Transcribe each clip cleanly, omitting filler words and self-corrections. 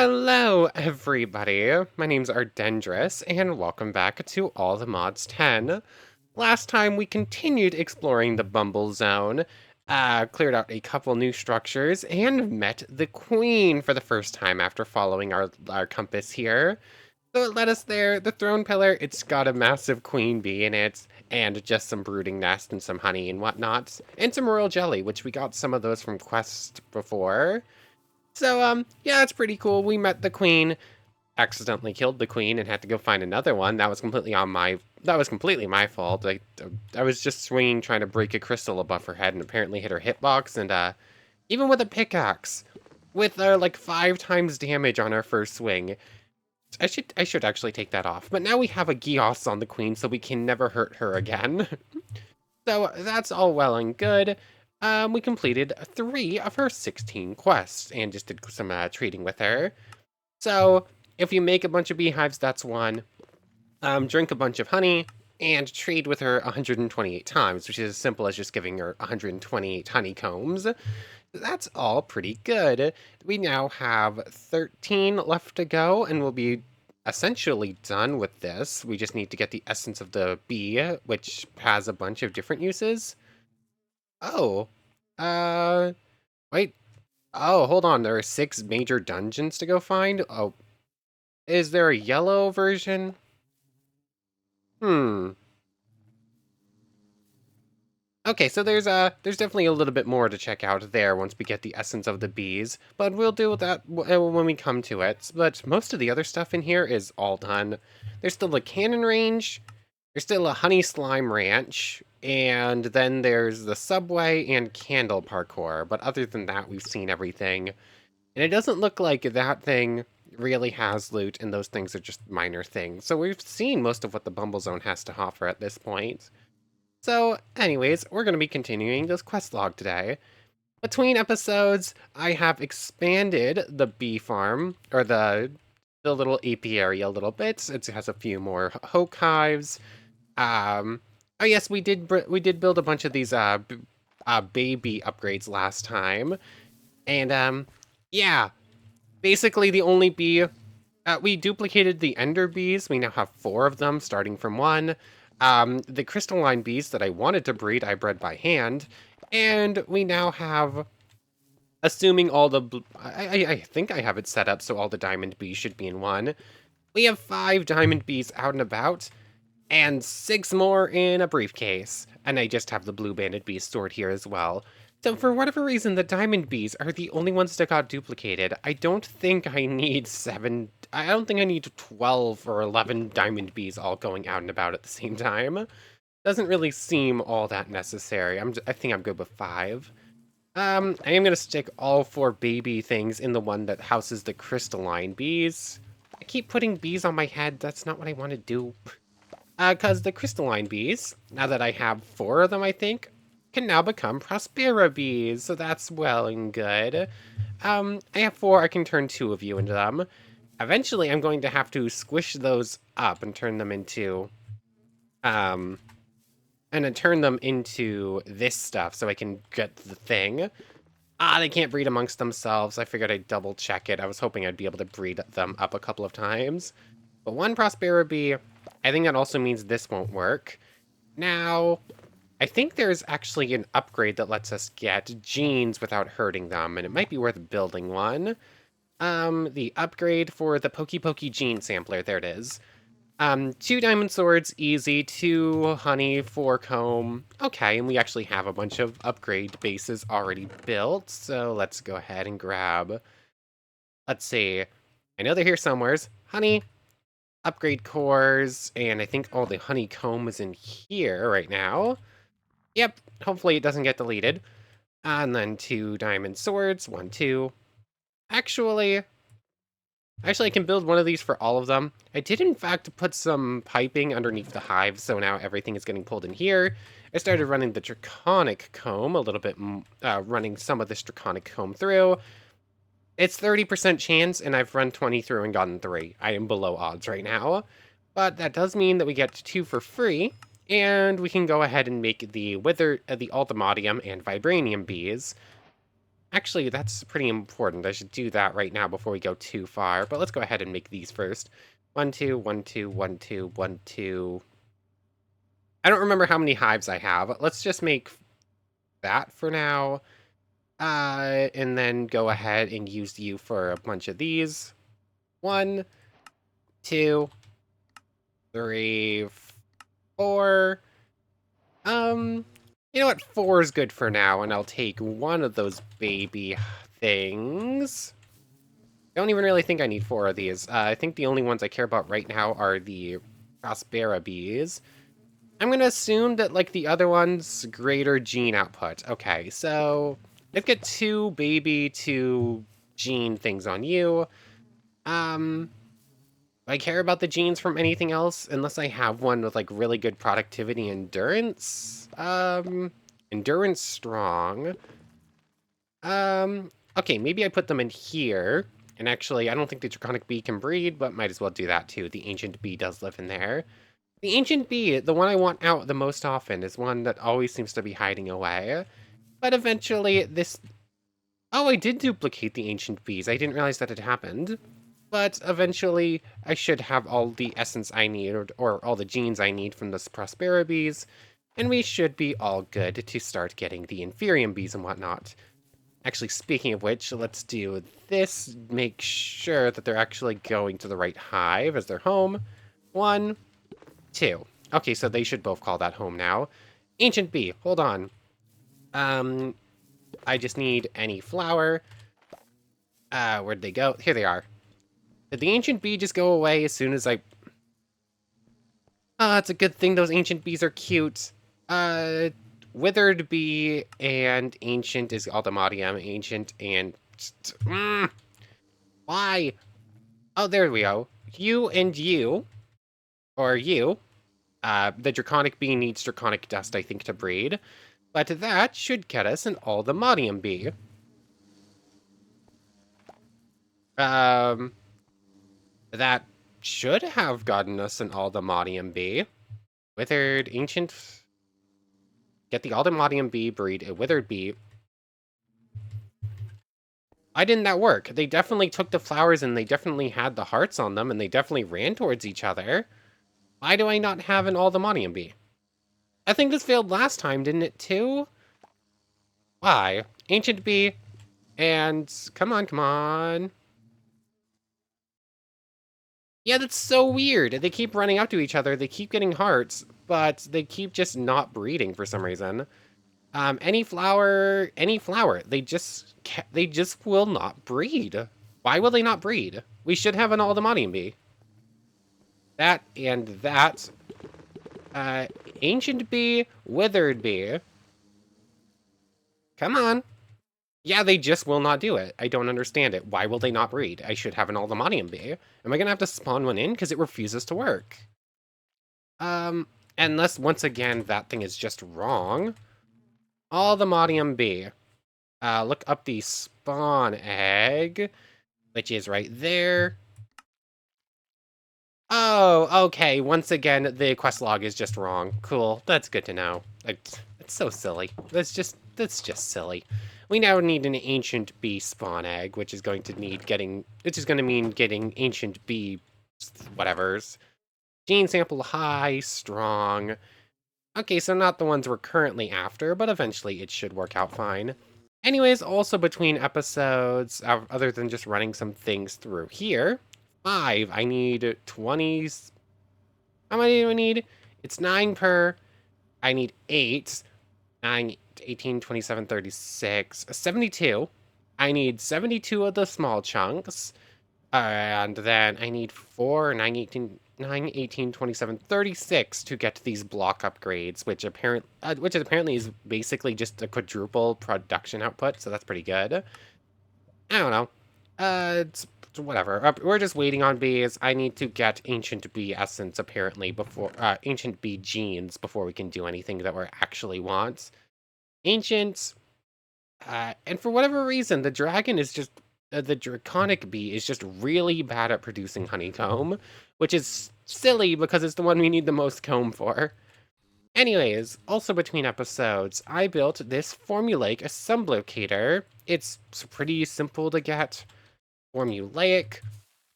Hello, everybody. My name's Ardendris, and welcome back to All the Mods 10. Last time we continued exploring the Bumble Zone, cleared out a couple new structures, and met the Queen for the first time after following our compass here. So it led us there. The throne pillar, it's got a massive queen bee in it, and just some brooding nest and some honey and whatnot, and some royal jelly, which we got some of those from Quest before. So, yeah, it's pretty cool. We met the queen, accidentally killed the queen, and had to go find another one. That was completely my fault. I was just swinging, trying to break a crystal above her head, and apparently hit her hitbox, and, even with a pickaxe, with, like, 5 times damage on our first swing. I should actually take that off. But now we have a Gios on the queen, so we can never hurt her again. So that's all well and good. We completed 3 of her 16 quests and just did some trading with her. So if you make a bunch of beehives, that's 1. Drink a bunch of honey and trade with her 128 times, which is as simple as just giving her 128 honeycombs. That's all pretty good. We now have 13 left to go, and we'll be essentially done with this. We just need to get the essence of the bee, which has a bunch of different uses. Oh, uh, wait. Oh, hold on. There are 6 major dungeons to go find. Oh, is there a yellow version? Hmm. Okay, so there's definitely a little bit more to check out there once we get the essence of the bees, but we'll deal with that when we come to it. But most of the other stuff in here is all done. There's still a cannon range, there's still a honey slime ranch, and then there's the subway and candle parkour. But other than that, we've seen everything. And it doesn't look like that thing really has loot, and those things are just minor things. So we've seen most of what the Bumble Zone has to offer at this point. So, anyways, we're going to be continuing this quest log today. Between episodes, I have expanded the bee farm, or the little apiary a little bit. It has a few more hoke hives. Oh yes, we did build a bunch of these baby upgrades last time, and yeah, basically the only bee. We duplicated the ender bees. We now have 4 of them, starting from 1. The crystalline bees that I wanted to breed, I bred by hand. And we now have, assuming all the, I think I have it set up so all the diamond bees should be in 1. We have 5 diamond bees out and about, and 6 more in a briefcase. And I just have the blue banded bees stored here as well. So for whatever reason, the diamond bees are the only ones that got duplicated. I don't think I need 7, I don't think I need 12 or 11 diamond bees all going out and about at the same time. Doesn't really seem all that necessary. I think I'm good with 5. I am gonna stick all 4 baby things in the one that houses the crystalline bees. I keep putting bees on my head. That's not what I want to do. Cause the crystalline bees, now that I have 4 of them, I think, can now become Prospera bees, so that's well and good. I have 4, I can turn 2 of you into them. Eventually, I'm going to have to squish those up and turn them into, and then turn them into this stuff so I can get the thing. They can't breed amongst themselves. I figured I'd double check it. I was hoping I'd be able to breed them up a couple of times. But 1 Prospera bee, I think that also means this won't work. Now, I think there's actually an upgrade that lets us get genes without hurting them, and it might be worth building one. The upgrade for the Pokey Pokey Gene Sampler, there it is. 2 diamond swords, easy, 2 honey, 4 comb. Okay, and we actually have a bunch of upgrade bases already built, so let's go ahead and grab... Let's see. I know they're here somewheres. Honey, upgrade cores, and I think all the honeycomb is in here right now. Yep, hopefully it doesn't get deleted. And then 2 diamond swords, 1, 2. Actually, I can build one of these for all of them. I did, in fact, put some piping underneath the hive, so now everything is getting pulled in here. I started running the draconic comb a little bit, running some of this draconic comb through. It's 30% chance, and I've run 20 through and gotten 3. I am below odds right now. But that does mean that we get 2 for free, and we can go ahead and make the Ultimatium and Vibranium bees. Actually, that's pretty important. I should do that right now before we go too far. But let's go ahead and make these first. 1, 2, 1, 2, 1, 2, 1, 2. I don't remember how many hives I have. Let's just make that for now. And then go ahead and use you for a bunch of these. 1, 2, 3, 4. You know what? 4 is good for now, and I'll take one of those baby things. I don't even really think I need 4 of these. I think the only ones I care about right now are the Prospera bees. I'm gonna assume that, like, the other ones, greater gene output. Okay, so let's get 2 baby, 2 gene things on you. Do I care about the genes from anything else? Unless I have one with, like, really good productivity endurance? Endurance strong. Okay, maybe I put them in here. And actually, I don't think the Draconic Bee can breed, but might as well do that too. The Ancient Bee does live in there. The Ancient Bee, the one I want out the most often, is one that always seems to be hiding away. But eventually, this... Oh, I did duplicate the Ancient Bees. I didn't realize that had happened. But eventually, I should have all the essence I need, or all the genes I need from the Prospera bees, and we should be all good to start getting the Inferium bees and whatnot. Actually, speaking of which, let's do this. Make sure that they're actually going to the right hive as their home. 1, 2. Okay, so they should both call that home now. Ancient Bee, hold on. I just need any flower. Where'd they go? Here they are. Did the Ancient Bee just go away as soon as I... Ah, it's a good thing those Ancient Bees are cute. Withered Bee and Ancient is Aldemodium. Ancient and... Why? Oh, there we go. You and you, or you, the Draconic Bee needs Draconic Dust, I think, to breed. But that should get us an Aldemodium Bee. That should have gotten us an Aldemodium Bee. Withered, Ancient... Get the Aldemodium Bee, breed a Withered Bee. Why didn't that work? They definitely took the flowers and they definitely had the hearts on them and they definitely ran towards each other. Why do I not have an Aldemodium Bee? I think this failed last time, didn't it too? Why? Ancient Bee and... Come on, come on. Yeah, that's so weird. They keep running up to each other, they keep getting hearts, but they keep just not breeding for some reason. Any flower, they just will not breed. Why will they not breed? We should have an Aldemodium Bee. That and that. Ancient Bee, Withered Bee. Come on. Yeah, they just will not do it. I don't understand it. Why will they not breed? I should have an Aldemodium Bee. Am I gonna have to spawn one in? Because it refuses to work. Unless, once again, that thing is just wrong. Aldemodium Bee. Look up the spawn egg, which is right there. Oh, okay. Once again, the quest log is just wrong. Cool. That's good to know. It's so silly. That's just silly. We now need an ancient bee spawn egg, which is going to mean getting ancient bee whatevers. Gene sample high, strong. Okay, so not the ones we're currently after, but eventually it should work out fine. Anyways, also between episodes, other than just running some things through here, 5, I need 20s. How many do I need? It's 9 per. I need 8. 9, 18, 27, 36, 72. I need 72 of the small chunks. And then I need 4, 9, 18, 9, 18, 27, 36 to get these block upgrades, which apparently is basically just a quadruple production output, so that's pretty good. I don't know. It's whatever. We're just waiting on bees. I need to get Ancient Bee Essence, apparently, before... Ancient Bee Genes, before we can do anything that we actually want. Ancient... and for whatever reason, the dragon is just... the Draconic Bee is just really bad at producing honeycomb, which is silly because it's the one we need the most comb for. Anyways, also between episodes, I built this formulaic assemblocator. It's pretty simple to get. Formulaic.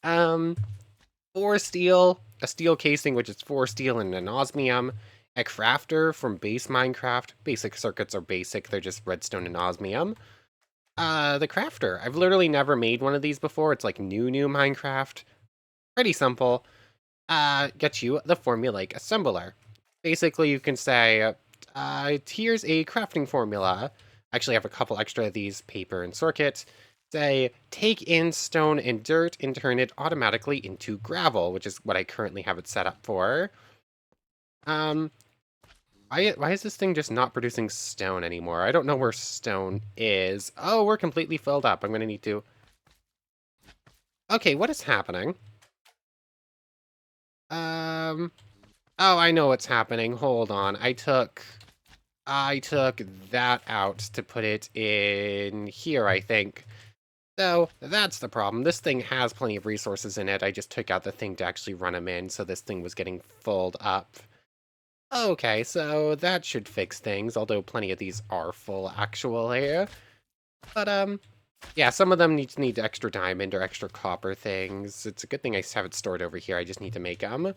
Um, 4 steel, a steel casing, which is 4 steel and an osmium, a crafter from base Minecraft. Basic circuits are basic, they're just redstone and osmium. The crafter. I've literally never made one of these before. It's like new Minecraft. Pretty simple. Get you the formulaic assembler. Basically, you can say, here's a crafting formula. Actually, I have a couple extra of these, paper and circuit. Say, take in stone and dirt and turn it automatically into gravel, which is what I currently have it set up for. Um, why is this thing just not producing stone anymore? I don't know where stone is. Oh, we're completely filled up. I'm gonna need to... Okay, what is happening? Um, oh, I know what's happening. Hold on. I took that out to put it in here, I think. So, that's the problem. This thing has plenty of resources in it. I just took out the thing to actually run them in, so this thing was getting filled up. Okay, so that should fix things, although plenty of these are full, actually. But, yeah, some of them need extra diamond or extra copper things. It's a good thing I have it stored over here. I just need to make them.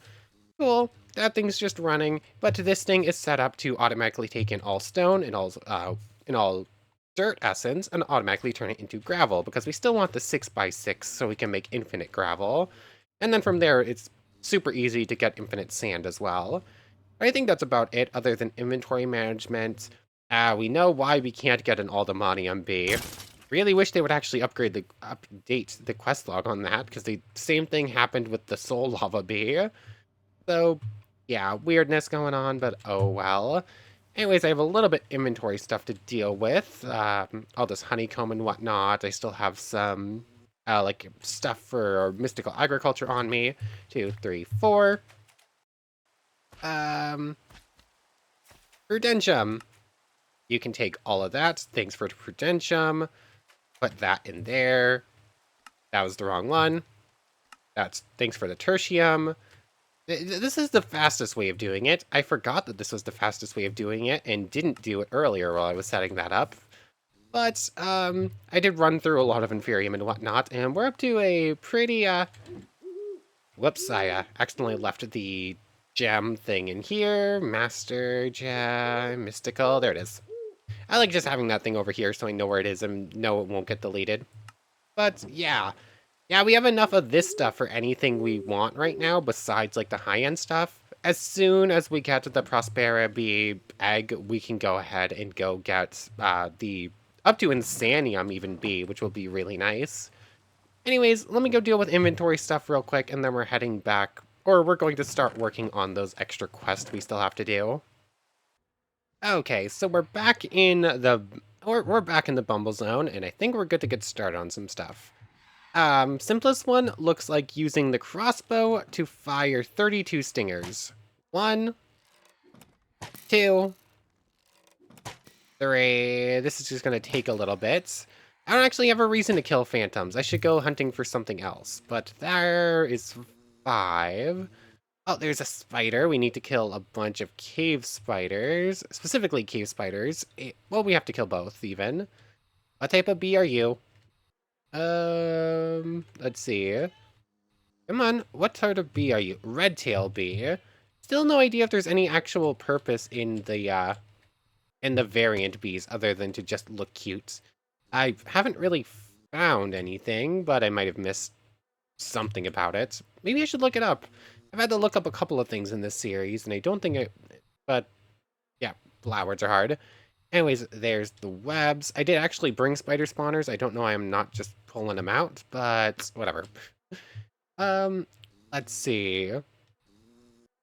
Cool, that thing's just running, but this thing is set up to automatically take in all stone and all dirt essence and automatically turn it into gravel because we still want the 6x6 so we can make infinite gravel. And then from there, it's super easy to get infinite sand as well. I think that's about it other than inventory management. We know why we can't get an Aldemanium bee. Really wish they would actually update the quest log on that because the same thing happened with the soul lava bee. So, yeah, weirdness going on, but oh well. Anyways, I have a little bit inventory stuff to deal with. All this honeycomb and whatnot. I still have some, like, stuff for mystical agriculture on me. 2, 3, 4. Prudentium. You can take all of that. Thanks for Prudentium. Put that in there. That was the wrong one. Thanks for the Tertium. This is the fastest way of doing it. I forgot that this was the fastest way of doing it and didn't do it earlier while I was setting that up. But, I did run through a lot of Inferium and whatnot, and we're up to a pretty, whoops, I, accidentally left the gem thing in here. Master Gem, Mystical, there it is. I like just having that thing over here so I know where it is and know it won't get deleted. But, yeah. Yeah, we have enough of this stuff for anything we want right now, besides, like, the high-end stuff. As soon as we get to the Prosperity egg, we can go ahead and go get, the up to Insanium even B, which will be really nice. Anyways, let me go deal with inventory stuff real quick, and then we're heading back, or we're going to start working on those extra quests we still have to do. Okay, so we're back in we're back in the Bumble Zone, and I think we're good to get started on some stuff. Simplest one looks like using the crossbow to fire 32 stingers. 1, 2, 3. This is just gonna take a little bit. I don't actually have a reason to kill phantoms. I should go hunting for something else. But there is 5. Oh, there's a spider. We need to kill a bunch of cave spiders. Specifically cave spiders. Well, we have to kill both, even. What type of bee are you? Let's see. Come on, what sort of bee are you? Red tail bee. Still no idea if there's any actual purpose in the variant bees other than to just look cute. I haven't really found anything, but I might have missed something about it. Maybe I should look it up. I've had to look up a couple of things in this series, and I don't think but yeah, flowers are hard. Anyways, there's the webs. I did actually bring spider spawners. I don't know why I'm not just pulling them out, but whatever. Let's see.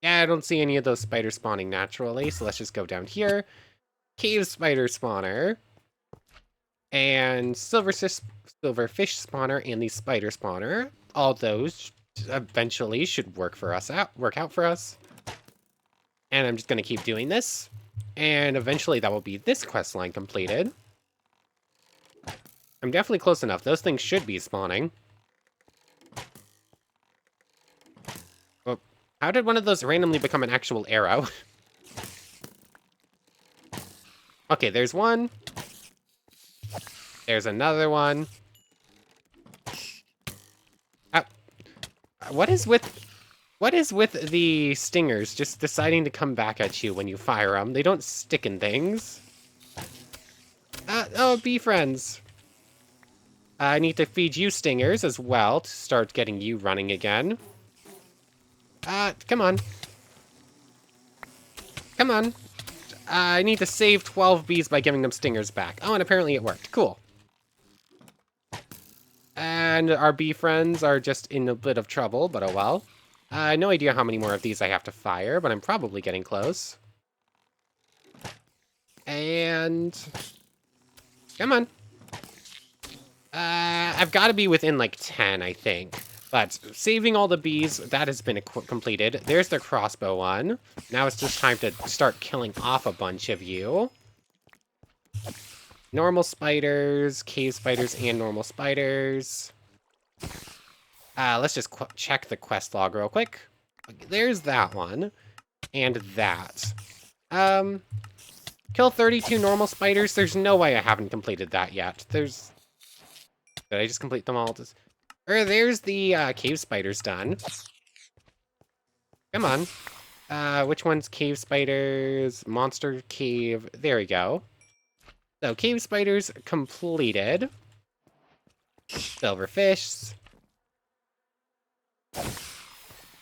Yeah, I don't see any of those spiders spawning naturally, so let's just go down here. Cave spider spawner. And silverfish spawner and the spider spawner. All those eventually should work out for us. And I'm just gonna keep doing this. And eventually that will be this quest line completed. I'm definitely close enough. Those things should be spawning. Well, how did one of those randomly become an actual arrow? Okay, there's one. There's another one. Uh, what is with the stingers just deciding to come back at you when you fire them? They don't stick in things. Oh, bee friends. I need to feed you stingers as well to start getting you running again. Come on. Come on. I need to save 12 bees by giving them stingers back. Oh, and apparently it worked. Cool. And our bee friends are just in a bit of trouble, but oh well. No idea how many more of these I have to fire, but I'm probably getting close. And... come on. I've got to be within, like, 10, I think. But saving all the bees, that has been completed. There's the crossbow one. Now it's just time to start killing off a bunch of you. Normal spiders, cave spiders, and normal spiders. Let's just check the quest log real quick. There's that one. And that. Kill 32 normal spiders. There's no way I haven't completed that yet. Did I just complete them all? There's the cave spiders done. Come on. Which one's cave spiders? Monster cave. There we go. So, cave spiders completed. Silverfish.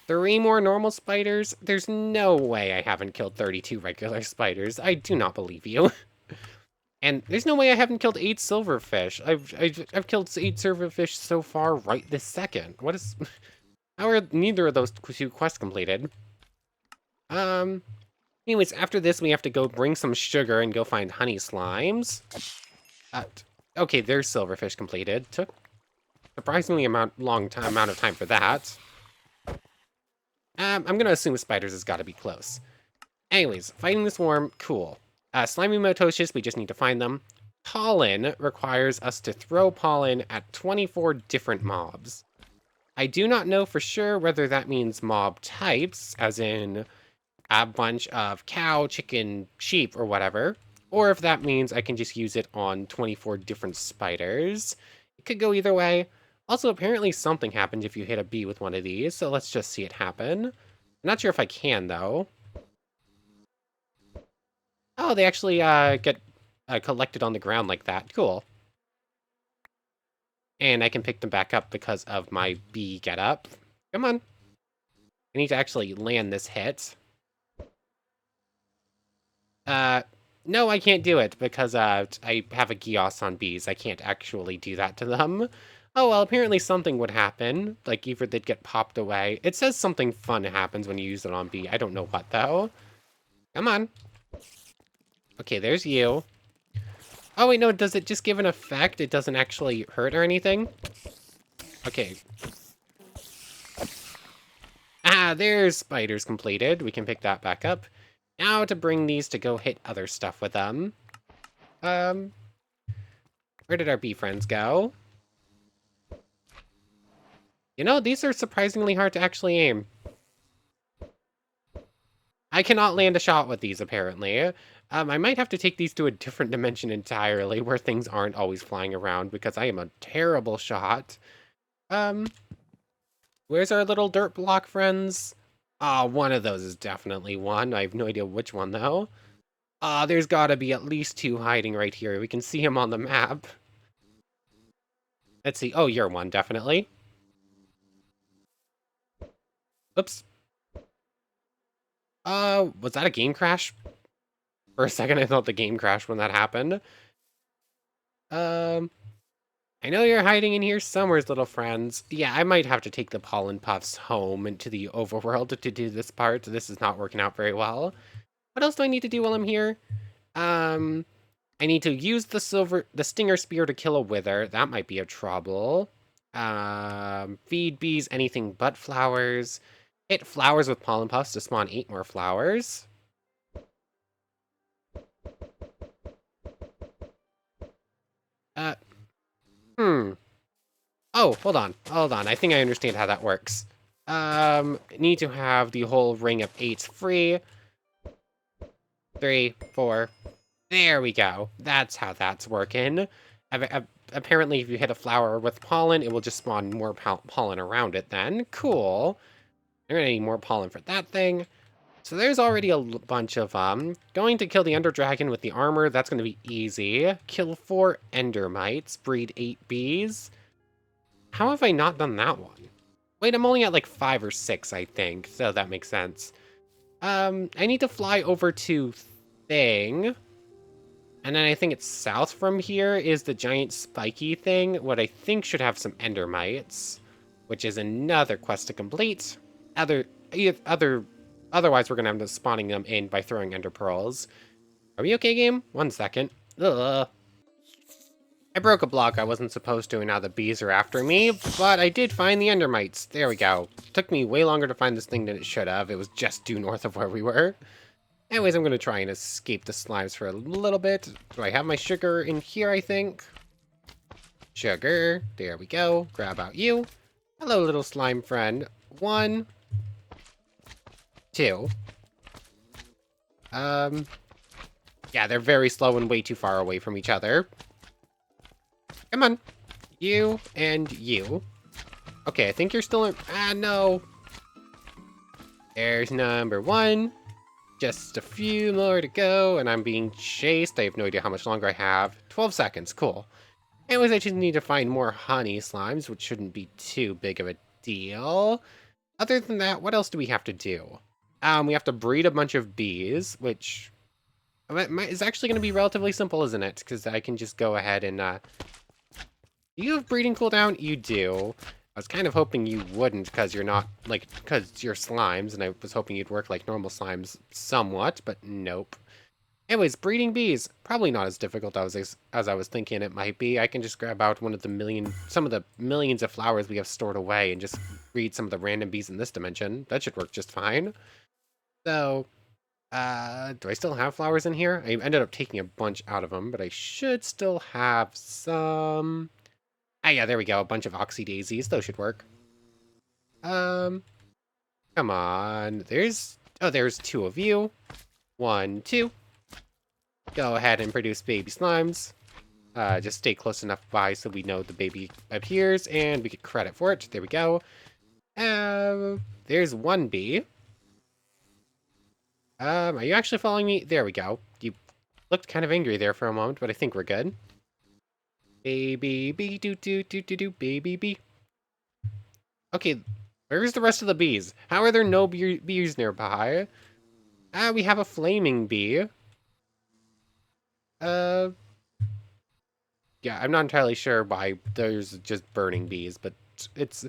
3 more normal spiders? There's no way I haven't killed 32 regular spiders. I do not believe you. And there's no way I haven't killed 8 silverfish. I've killed 8 silverfish so far right this second. What is... how are neither of those 2 quests completed? Anyways, after this, we have to go bring some sugar and go find honey slimes. Okay, there's silverfish completed. Took surprisingly amount of time for that. I'm gonna assume spiders has got to be close. Anyways, fighting the swarm, cool. Slimy Motocious, we just need to find them. Pollen requires us to throw pollen at 24 different mobs. I do not know for sure whether that means mob types, as in a bunch of cow, chicken, sheep, or whatever, or if that means I can just use it on 24 different spiders. It could go either way. Also, apparently something happens if you hit a bee with one of these, so let's just see it happen. I'm not sure if I can, though. Oh, they actually get collected on the ground like that. Cool. And I can pick them back up because of my bee getup. Come on. I need to actually land this hit. No, I can't do it because I have a Gios on bees. I can't actually do that to them. Oh, well, apparently something would happen. Like, either they'd get popped away. It says something fun happens when you use it on bee. I don't know what, though. Come on. Okay, there's you. Oh, wait, no, does it just give an effect? It doesn't actually hurt or anything? Okay. There's spiders completed. We can pick that back up. Now to bring these to go hit other stuff with them. Where did our bee friends go? You know, these are surprisingly hard to actually aim. I cannot land a shot with these, apparently. I might have to take these to a different dimension entirely, where things aren't always flying around, because I am a terrible shot. Where's our little dirt block friends? One of those is definitely one. I have no idea which one, though. There's gotta be at least 2 hiding right here. We can see him on the map. Let's see. Oh, you're one, definitely. Oops. Was that a game crash? For a second, I thought the game crashed when that happened. I know you're hiding in here somewhere, little friends. Yeah, I might have to take the pollen puffs home into the overworld to do this part. This is not working out very well. What else do I need to do while I'm here? I need to use the stinger spear to kill a wither. That might be a trouble. Feed bees anything but flowers. Hit flowers with pollen puffs to spawn 8 more flowers. Oh, hold on. Hold on. I think I understand how that works. Need to have the whole ring of 8s free. 3, 4, There we go. That's how that's working. Apparently, if you hit a flower with pollen, it will just spawn more pollen around it then. Cool. I'm gonna need more pollen for that thing. So there's already a bunch of going to kill the Ender Dragon with the armor. That's gonna be easy. Kill 4 Ender Mites. Breed 8 bees. How have I not done that one? Wait, I'm only at like 5 or 6, I think. So that makes sense. I need to fly over to Thing. And then I think it's south from here is the giant spiky thing, what I think should have some endermites, which is another quest to complete. Otherwise we're gonna end up spawning them in by throwing ender pearls. Are we okay, game? 1 second. Ugh. I broke a block I wasn't supposed to, and now the bees are after me, but I did find the endermites. There we go. It took me way longer to find this thing than it should have. It was just due north of where we were. Anyways, I'm going to try and escape the slimes for a little bit. Do I have my sugar in here, I think? Sugar. There we go. Grab out you. Hello, little slime friend. 1, 2. Yeah, they're very slow and way too far away from each other. Come on. You and you. Okay, I think you're still in... Ah, no. There's number 1. Just a few more to go, and I'm being chased. I have no idea how much longer I have. 12 seconds, cool. Anyways, I just need to find more honey slimes, which shouldn't be too big of a deal. Other than that, what else do we have to do? We have to breed a bunch of bees, which is actually going to be relatively simple, isn't it? Because I can just go ahead and... Do you have breeding cooldown? You do. I was kind of hoping you wouldn't because you're not, like, because you're slimes, and I was hoping you'd work like normal slimes somewhat, but nope. Anyways, breeding bees, probably not as difficult as I was thinking it might be. I can just grab out some of the millions of flowers we have stored away and just breed some of the random bees in this dimension. That should work just fine. So, do I still have flowers in here? I ended up taking a bunch out of them, but I should still have some... Ah, yeah, there we go. A bunch of oxy daisies. Those should work. Come on. There's 2 of you. 1, 2. Go ahead and produce baby slimes. Just stay close enough by so we know the baby appears and we get credit for it. There we go. There's 1 bee. Are you actually following me? There we go. You looked kind of angry there for a moment, but I think we're good. Baby bee, do, baby bee. Okay, where's the rest of the bees? How are there no bees nearby? We have a flaming bee. Yeah, I'm not entirely sure why there's just burning bees, but it's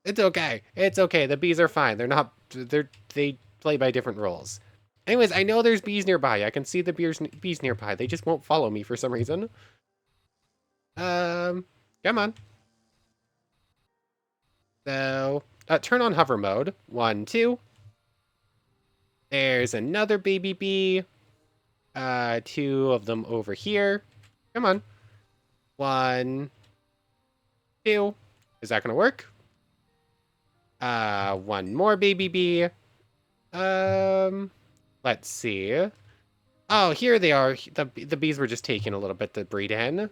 okay. It's okay. The bees are fine. They play by different rules. Anyways, I know there's bees nearby. I can see the bees nearby. They just won't follow me for some reason. Come on. So, turn on hover mode. 1, 2. There's another baby bee. 2 of them over here. Come on. 1, 2. Is that gonna work? 1 more baby bee. Let's see. Oh, here they are. The bees were just taking a little bit to breed in.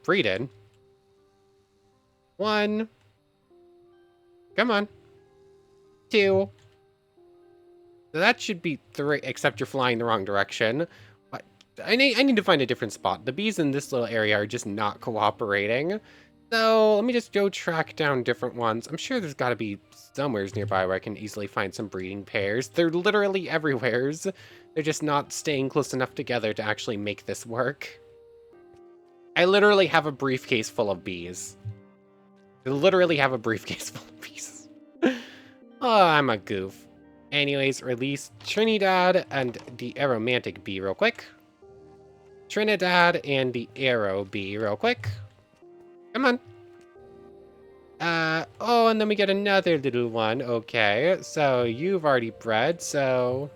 Breed in. 1. Come on. 2. So that should be 3, except you're flying the wrong direction. But I need to find a different spot. The bees in this little area are just not cooperating. So let me just go track down different ones. I'm sure there's got to be somewheres nearby where I can easily find some breeding pairs. They're literally everywhere. They're just not staying close enough together to actually make this work. I literally have a briefcase full of bees. I literally have a briefcase full of bees. Oh, I'm a goof. Anyways, release Trinidad and the Aromantic bee real quick. Trinidad and the Arrow bee real quick. Come on. Oh, and then we get another little one. Okay, so you've already bred, so...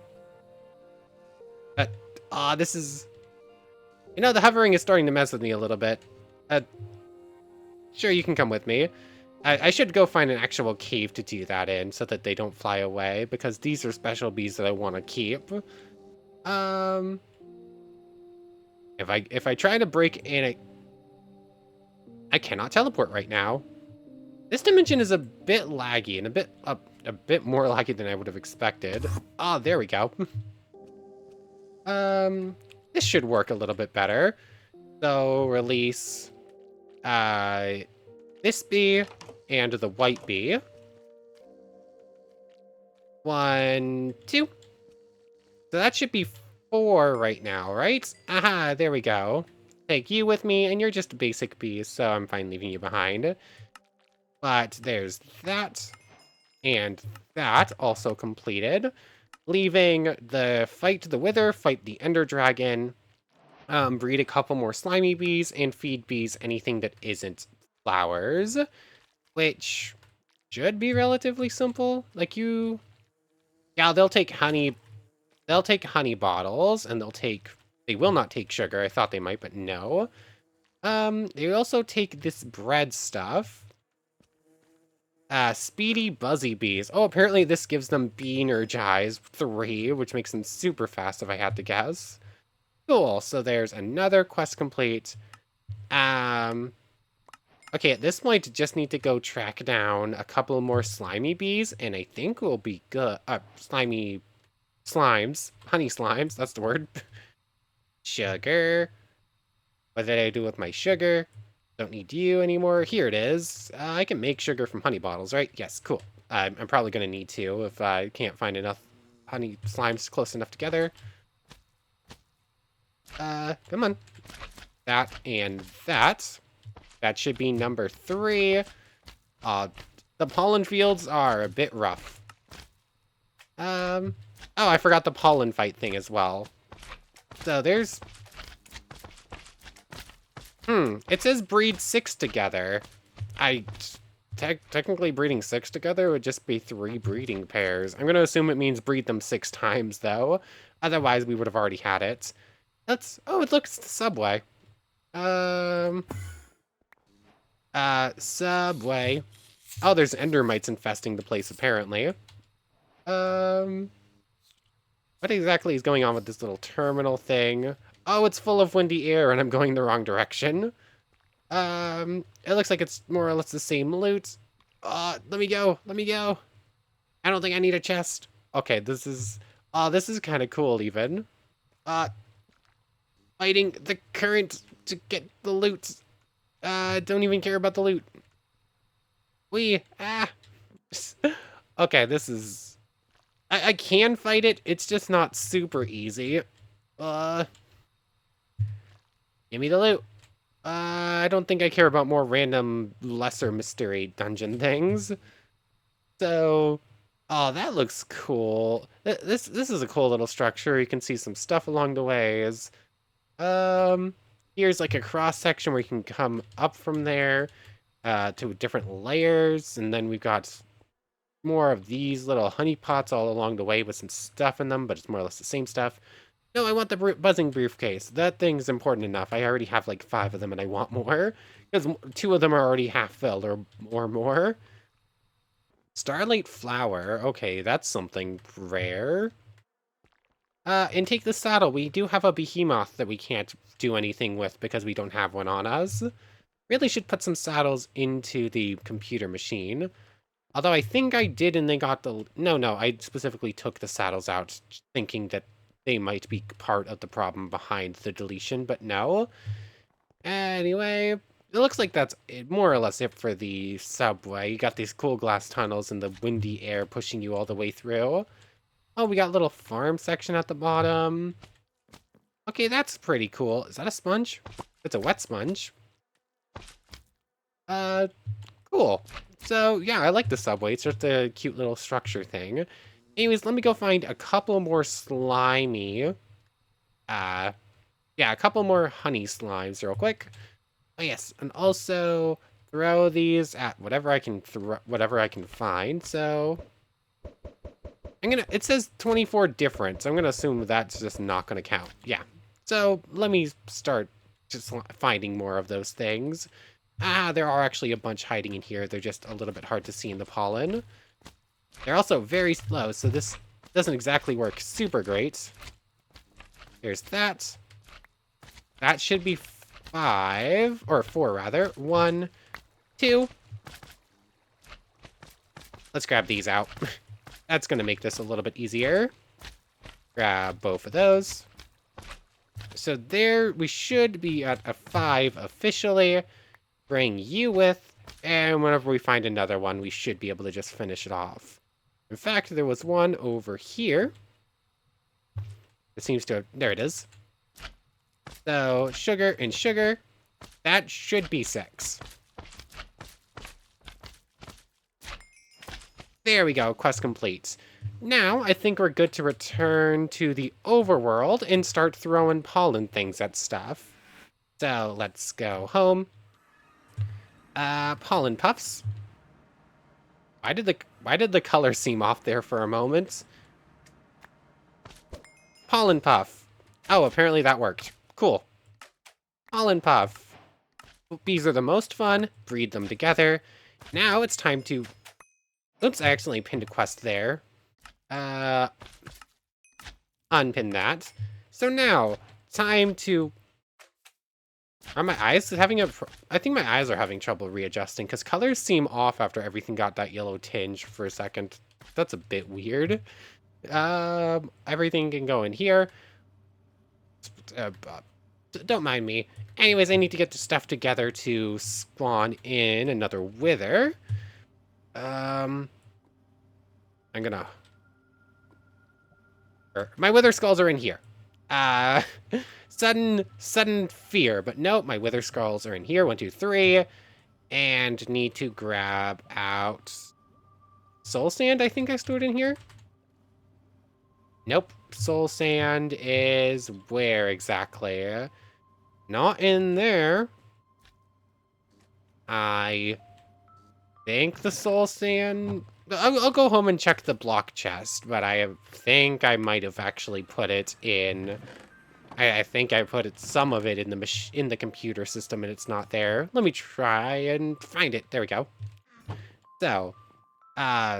this is... You know, the hovering is starting to mess with me a little bit. Sure, you can come with me. I should go find an actual cave to do that in so that they don't fly away, because these are special bees that I want to keep. If I try to break in, I cannot teleport right now. This dimension is a bit laggy and a bit more laggy than I would have expected. Ah, there we go. This should work a little bit better. So release this bee and the white bee. 1, 2. So that should be 4 right now, right? Aha, there we go. Take you with me, and you're just a basic bee, so I'm fine leaving you behind. But there's that, and that also completed. Leaving the fight the wither, fight the ender dragon, breed a couple more slimy bees, and feed bees anything that isn't flowers, which should be relatively simple. Like yeah, they'll take honey bottles, and they will not take sugar. I thought they might, but no. They also take this bread stuff. Speedy Buzzy Bees. Oh, apparently this gives them Beenergize 3, which makes them super fast if I had to guess. Cool, so there's another quest complete. Okay, at this point, just need to go track down a couple more slimy bees, and I think we'll be good. Slimy slimes. Honey slimes, that's the word. Sugar. What did I do with my sugar? Don't need you anymore. Here it is. I can make sugar from honey bottles, right? Yes, cool. I'm probably going to need to if I can't find enough honey slimes close enough together. Come on. That and that. That should be number 3. The pollen fields are a bit rough. Oh, I forgot the pollen fight thing as well. So there's... it says breed 6 together. Technically breeding 6 together would just be 3 breeding pairs. I'm gonna assume it means breed them 6 times, though. Otherwise, we would have already had it. Oh, it looks the subway. Subway. Oh, there's endermites infesting the place, apparently. What exactly is going on with this little terminal thing? Oh, it's full of windy air, and I'm going the wrong direction. It looks like it's more or less the same loot. Let me go. Let me go. I don't think I need a chest. Okay, this is kind of cool, even. Fighting the current to get the loot. Don't even care about the loot. Okay, this is... I can fight it, it's just not super easy. Give me the loot. I don't think I care about more random, lesser mystery dungeon things. So, oh, that looks cool. This is a cool little structure. You can see some stuff along the ways. Here's like a cross section where you can come up from there to different layers, and then we've got more of these little honey pots all along the way with some stuff in them, but it's more or less the same stuff. No, I want the buzzing briefcase. That thing's important enough. I already have like 5 of them, and I want more because 2 of them are already half filled or more. Starlight flower. Okay, that's something rare. And take the saddle. We do have a behemoth that we can't do anything with because we don't have one on us. Really should put some saddles into the computer machine. Although I think I did and they got the... No, I specifically took the saddles out thinking that they might be part of the problem behind the deletion, but no. Anyway, it looks like that's more or less it for the subway. You got these cool glass tunnels and the windy air pushing you all the way through. Oh, we got a little farm section at the bottom. Okay, that's pretty cool. Is that a sponge? It's a wet sponge. Cool. So, yeah, I like the subway. It's just a cute little structure thing. Anyways, let me go find a couple more slimy... yeah, a couple more honey slimes real quick. Oh, yes, and also throw these at whatever I can find, so... It says 24 different, so I'm gonna assume that's just not gonna count. Yeah. So, let me start just finding more of those things. There are actually a bunch hiding in here. They're just a little bit hard to see in the pollen. They're also very slow, so this doesn't exactly work super great. There's that. That should be 5, or 4 rather. 1, 2. Let's grab these out. That's going to make this a little bit easier. Grab both of those. So there, we should be at a 5 officially. Bring you with, and whenever we find another one, we should be able to just finish it off. In fact, there was one over here. It seems to have, there it is. So, sugar and sugar. That should be 6. There we go, quest complete. Now, I think we're good to return to the overworld and start throwing pollen things at stuff. So, let's go home. Pollen puffs. Why did the color seem off there for a moment? Pollen puff. Oh, apparently that worked. Cool. Pollen puff. Bees are the most fun. Breed them together. Now it's time to... Oops, I accidentally pinned a quest there. Unpin that. So now, time to... Are my eyes having a... I think my eyes are having trouble readjusting, because colors seem off after everything got that yellow tinge for a second. That's a bit weird. Everything can go in here. Don't mind me. Anyways, I need to get the stuff together to spawn in another wither. I'm gonna... My wither skulls are in here. Sudden fear, but no, my wither skulls are in here. 1, 2, 3. And need to grab out soul sand, I think I stored in here. Nope. Soul sand is where exactly? Not in there. I think the soul sand... I'll go home and check the block chest, but I think I might have actually put it in... I think I put some of it in the computer system and it's not there. Let me try and find it. There we go. So,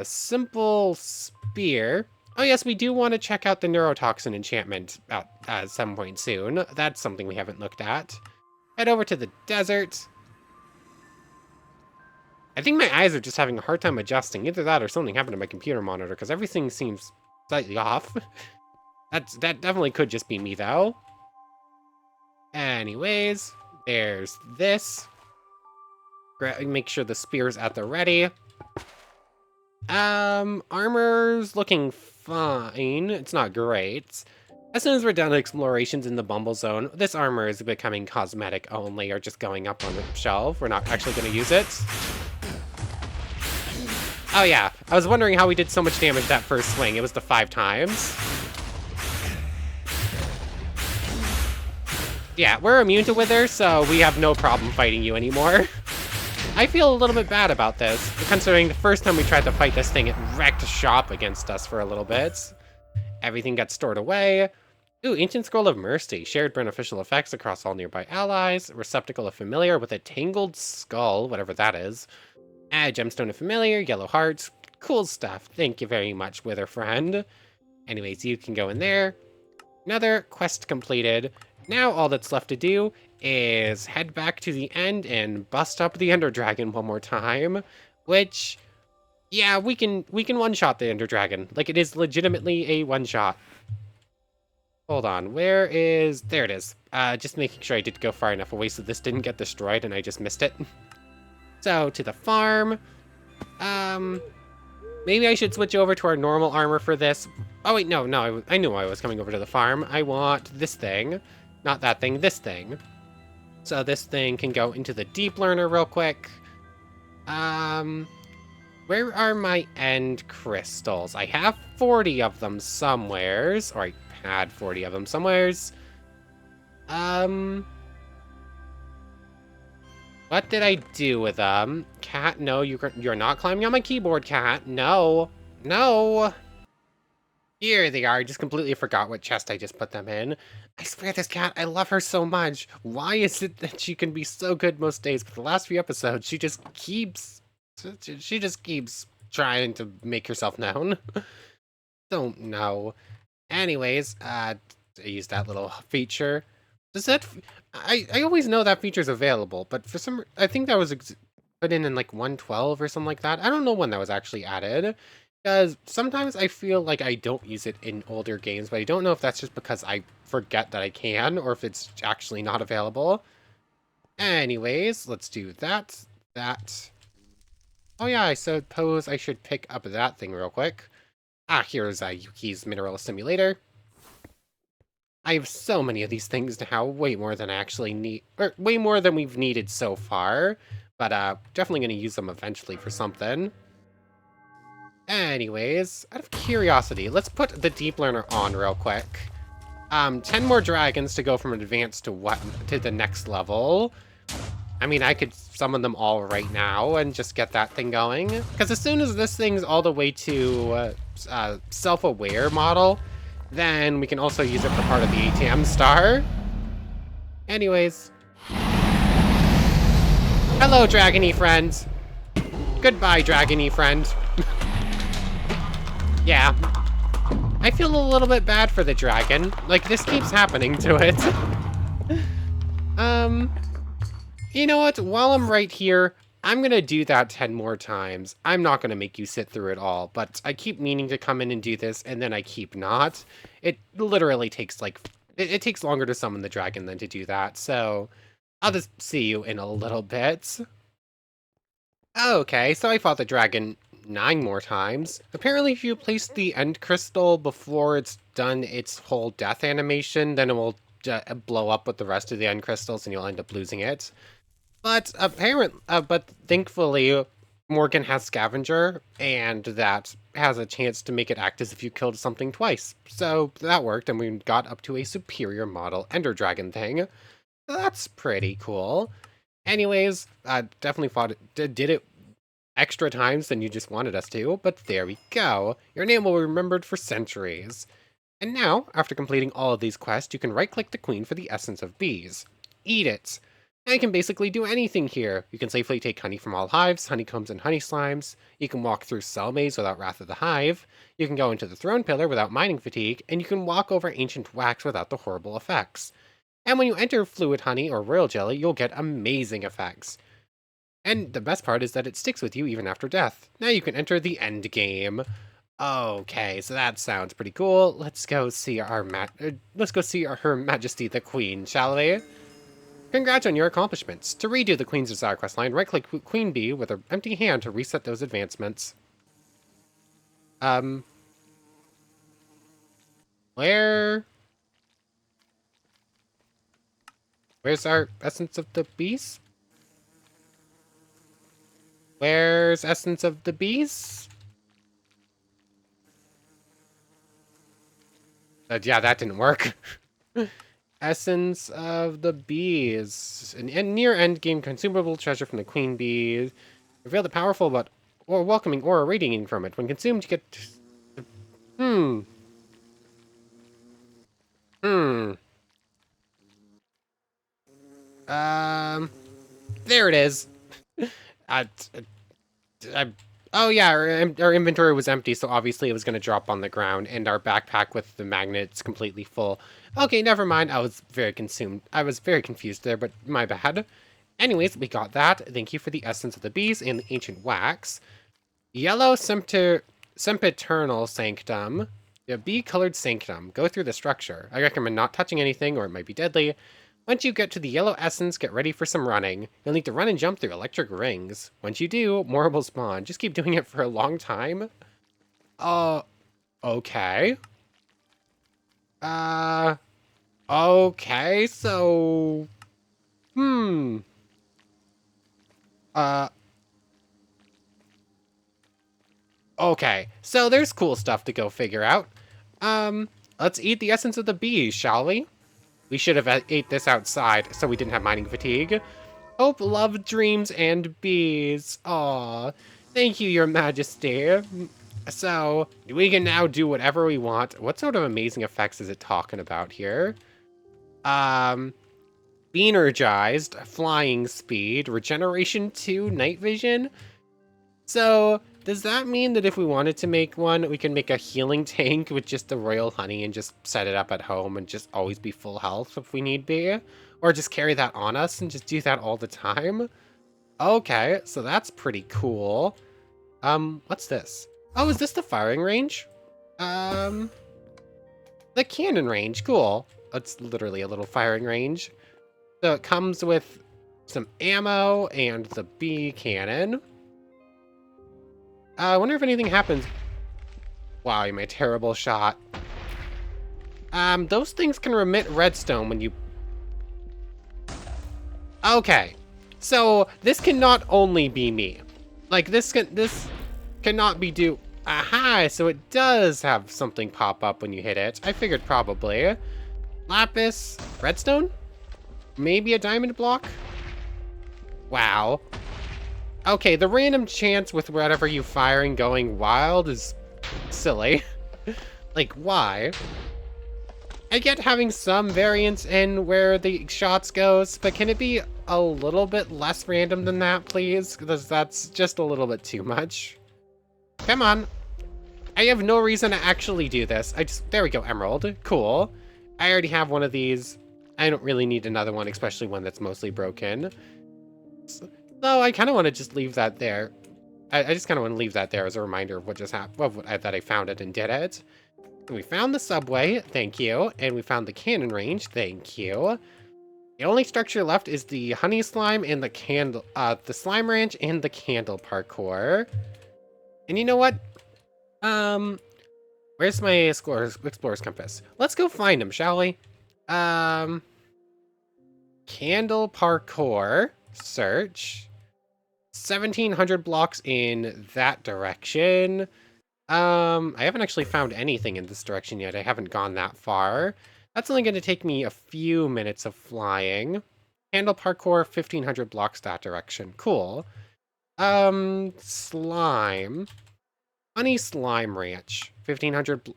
simple spear. Oh yes, we do want to check out the neurotoxin enchantment at some point soon. That's something we haven't looked at. Head over to the desert. I think my eyes are just having a hard time adjusting. Either that or something happened to my computer monitor, because everything seems slightly off. That definitely could just be me, though. Anyways, there's this. Make sure the spear's at the ready. Armor's looking fine. It's not great. As soon as we're done explorations in the Bumble Zone, this armor is becoming cosmetic only, or just going up on the shelf. We're not actually going to use it. Oh yeah, I was wondering how we did so much damage that first swing. It was the 5 times. Yeah, we're immune to Wither, so we have no problem fighting you anymore. I feel a little bit bad about this, considering the first time we tried to fight this thing, it wrecked shop against us for a little bit. Everything got stored away. Ooh, Ancient Scroll of Mercy. Shared beneficial effects across all nearby allies. Receptacle of Familiar with a Tangled Skull, whatever that is. Gemstone of Familiar, Yellow Hearts. Cool stuff. Thank you very much, Wither friend. Anyways, you can go in there. Another quest completed. Now all that's left to do is head back to the end and bust up the Ender Dragon one more time. Which, yeah, we can one-shot the Ender Dragon. Like, it is legitimately a one-shot. Hold on, where is... There it is. Just making sure I did go far enough away so this didn't get destroyed and I just missed it. So, to the farm. Maybe I should switch over to our normal armor for this. Oh wait, no, I knew I was coming over to the farm. I want this thing. Not that thing, this thing. So this thing can go into the Deep Learner real quick. Where are my end crystals? I have 40 of them somewheres, or I had 40 of them somewheres. What did I do with them? Cat, no, you're not climbing on my keyboard, Cat. No. No. Here they are. I just completely forgot what chest I just put them in. I swear this cat, I love her so much. Why is it that she can be so good most days, but the last few episodes, she just keeps trying to make herself known. Don't know. Anyways, I used that little feature. Does that... I always know that feature's available, but for some... I think that was put in like 112 or something like that. I don't know when that was actually added. Because sometimes I feel like I don't use it in older games, but I don't know if that's just because I forget that I can, or if it's actually not available. Anyways, let's do that. That. Oh yeah, I suppose I should pick up that thing real quick. Ah, here's Yuki's Mineral Simulator. I have so many of these things now, way more than I actually need, or way more than we've needed so far. But definitely going to use them eventually for something. Anyways, out of curiosity, let's put the Deep Learner on real quick. 10 more dragons to go from advanced to the next level. I mean, I could summon them all right now and just get that thing going. Because as soon as this thing's all the way to self-aware model, then we can also use it for part of the ATM star. Anyways. Hello, dragony friends. Goodbye, dragony friend. Yeah. I feel a little bit bad for the dragon. Like, this keeps happening to it. You know what? While I'm right here, I'm gonna do that 10 more times. I'm not gonna make you sit through it all, but I keep meaning to come in and do this, and then I keep not. It literally takes, like, it takes longer to summon the dragon than to do that, so I'll just see you in a little bit. Okay, so I fought the dragon 9 more times. Apparently, if you place the end crystal before it's done its whole death animation, then it will blow up with the rest of the end crystals and you'll end up losing it. But but thankfully, Morgan has Scavenger, and that has a chance to make it act as if you killed something twice. So that worked, and we got up to a superior model Ender Dragon thing. That's pretty cool. Anyways, definitely fought it, did it extra times than you just wanted us to, but there we go. Your name will be remembered for centuries. And now, after completing all of these quests, you can right-click the queen for the essence of bees. Eat it! Now you can basically do anything here. You can safely take honey from all hives, honeycombs, and honey slimes. You can walk through cell maze without Wrath of the Hive. You can go into the throne pillar without mining fatigue, and you can walk over ancient wax without the horrible effects. And when you enter fluid honey or royal jelly, you'll get amazing effects. And the best part is that it sticks with you even after death. Now you can enter the end game. Okay, so that sounds pretty cool. Let's go see Her Majesty the Queen, shall we? Congrats on your accomplishments. To redo the Queen's Desire questline, right-click Queen Bee with an empty hand to reset those advancements. Where's our Essence of the Bees? Where's Essence of the Bees? Yeah, that didn't work. Essence of the Bees. An near endgame consumable treasure from the Queen Bee. Reveal the powerful but welcoming aura radiating from it. When consumed, you get... There it is. Oh yeah, our inventory was empty, so obviously it was going to drop on the ground, and our backpack with the magnets completely full. Okay, never mind. I was very confused there, but my bad. Anyways, we got that. Thank you for the essence of the bees and the ancient wax. Yellow sempiternal sanctum. The bee-colored sanctum. Go through the structure. I recommend not touching anything, or it might be deadly. Once you get to the yellow essence, get ready for some running. You'll need to run and jump through electric rings. Once you do, more will spawn. Just keep doing it for a long time. Okay. Okay, so... Okay, so there's cool stuff to go figure out. Let's eat the essence of the bees, shall we? We should have ate this outside, so we didn't have mining fatigue. Hope, love, dreams, and bees. Aw, thank you, your majesty. So, we can now do whatever we want. What sort of amazing effects is it talking about here? Beanergized, flying speed, regeneration 2, night vision. So, does that mean that if we wanted to make one, we can make a healing tank with just the royal honey and just set it up at home and just always be full health if we need be? Or just carry that on us and just do that all the time? Okay, so that's pretty cool. What's this? Oh, is this the firing range? The cannon range, cool. It's literally a little firing range. So it comes with some ammo and the bee cannon. I wonder if anything happens. Wow, you made a terrible shot. Those things can remit redstone when you... Okay. So, this cannot only be me. Like, this cannot be due... Aha! So it does have something pop up when you hit it. I figured probably. Lapis. Redstone? Maybe a diamond block? Wow. Okay, the random chance with whatever you firing going wild is silly. Like, why? I get having some variance in where the shots goes, but can it be a little bit less random than that, please? Because that's just a little bit too much. Come on. I have no reason to actually do this. There we go, emerald. Cool. I already have one of these. I don't really need another one, especially one that's mostly broken. So I kind of want to just leave that there. I just kind of want to leave that there as a reminder of what just happened, that I found it and did it. We found the subway, thank you. And we found the cannon range, thank you. The only structure left is the honey slime and the slime ranch and the candle parkour. And you know what? Where's my explorer's compass? Let's go find him, shall we? Candle parkour, search. 1,700 blocks in that direction. I haven't actually found anything in this direction yet. I haven't gone that far. That's only going to take me a few minutes of flying. Candle parkour, 1,500 blocks that direction. Cool. Slime. Honey slime ranch. 1,500. Did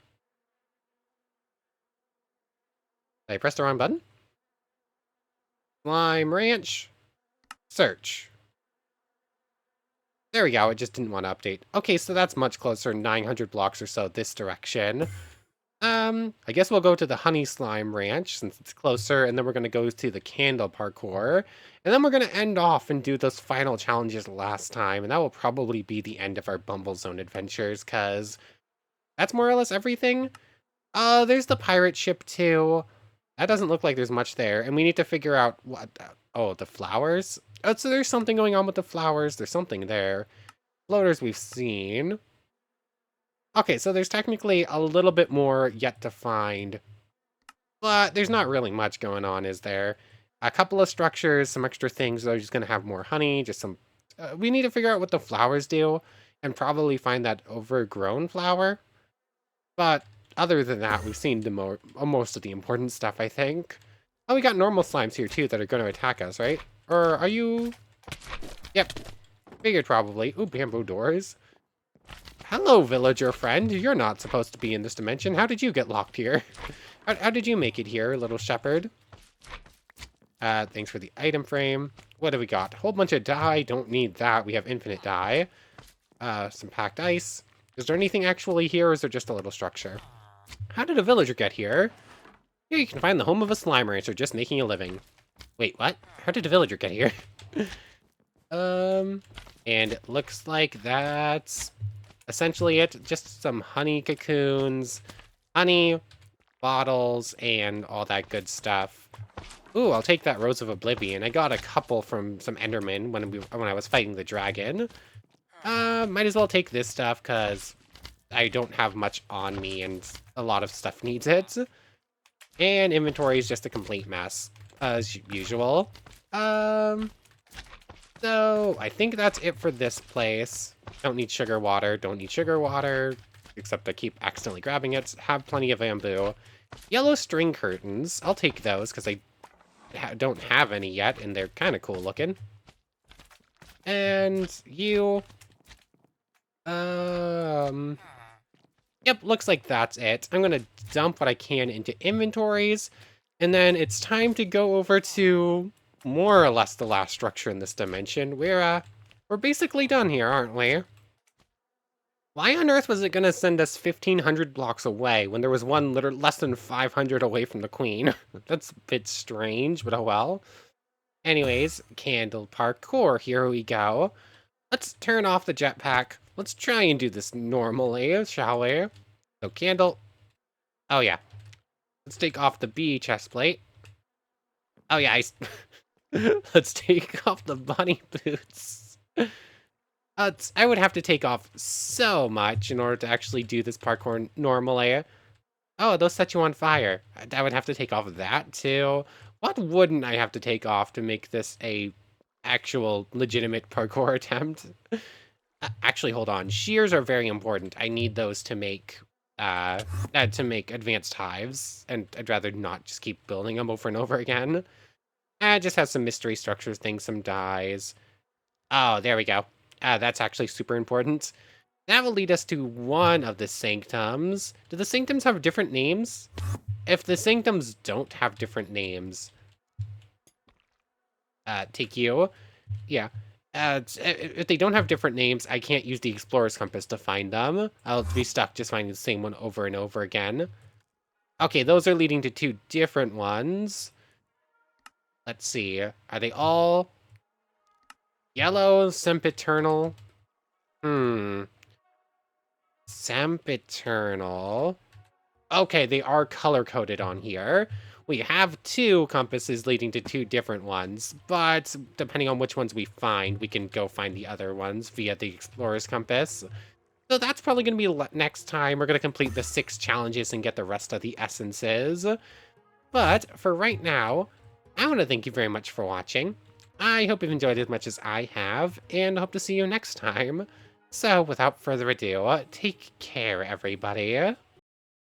I press the wrong button? Slime ranch. Search. There we go, it just didn't want to update. Okay, so that's much closer, 900 blocks or so this direction. I guess we'll go to the honey slime ranch since it's closer, and then we're going to go to the candle parkour. And then we're going to end off and do those final challenges last time, and that will probably be the end of our Bumble Zone adventures, because that's more or less everything. There's the pirate ship too. That doesn't look like there's much there, and we need to figure out what... Oh, the flowers? Oh, so there's something going on with the flowers. There's something there. Floaters we've seen. Okay, so there's technically a little bit more yet to find. But there's not really much going on, is there? A couple of structures, some extra things that are just going to have more honey, just some... we need to figure out what the flowers do, and probably find that overgrown flower. But other than that, we've seen most of the important stuff, I think. Oh, we got normal slimes here, too, that are going to attack us, right? Or are you... Yep. Figured probably. Ooh, bamboo doors. Hello, villager friend. You're not supposed to be in this dimension. How did you get locked here? How did you make it here, little shepherd? Thanks for the item frame. What do we got? Whole bunch of dye. Don't need that. We have infinite dye. Some packed ice. Is there anything actually here, or is there just a little structure? How did a villager get here? Here you can find the home of a slime rancher just making a living. Wait, what? How did a villager get here? And it looks like that's essentially it. Just some honey cocoons, honey, bottles, and all that good stuff. Ooh, I'll take that Rose of Oblivion. I got a couple from some Endermen when I was fighting the dragon. Might as well take this stuff, because I don't have much on me, and a lot of stuff needs it. And inventory is just a complete mess, as usual. So I think that's it for this place. Don't need sugar water, except I keep accidentally grabbing it. Have plenty of bamboo. Yellow string curtains, I'll take those, because I don't have any yet, and they're kind of cool looking. And you... Yep, looks like that's it. I'm gonna dump what I can into inventories, and then it's time to go over to more or less the last structure in this dimension. We're basically done here, aren't we? Why on earth was it gonna send us 1,500 blocks away when there was one less than 500 away from the queen? That's a bit strange, but oh well. Anyways, candle parkour, here we go. Let's turn off the jetpack. Let's try and do this normally, shall we? So candle. Oh yeah. Let's take off the bee chest plate. Oh yeah, let's take off the bunny boots. I would have to take off so much in order to actually do this parkour normally. Oh, those set you on fire. I would have to take off that too. What wouldn't I have to take off to make this a actual legitimate parkour attempt? Actually, hold on. Shears are very important. I need those to make advanced hives, and I'd rather not just keep building them over and over again. It just has some mystery structures things, some dyes. Oh, there we go. That's actually super important. That will lead us to one of the sanctums. Do the sanctums have different names? If the sanctums don't have different names, take you. Yeah. If they don't have different names, I can't use the explorer's compass to find them. I'll be stuck just finding the same one over and over again. Okay, those are leading to two different ones. Let's see. Are they all yellow, sempiternal? Sempiternal. Okay, they are color-coded on here. We have two compasses leading to two different ones, but depending on which ones we find, we can go find the other ones via the explorer's compass. So that's probably going to be next time. We're going to complete the 6 challenges and get the rest of the essences. But for right now, I want to thank you very much for watching. I hope you've enjoyed as much as I have, and hope to see you next time. So without further ado, take care, everybody.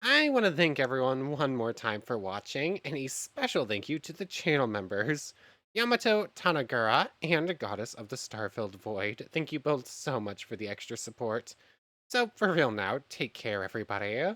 I want to thank everyone one more time for watching, and a special thank you to the channel members, Yamato Tanagura and Goddess of the Star-Filled Void. Thank you both so much for the extra support. So for real now, take care, everybody.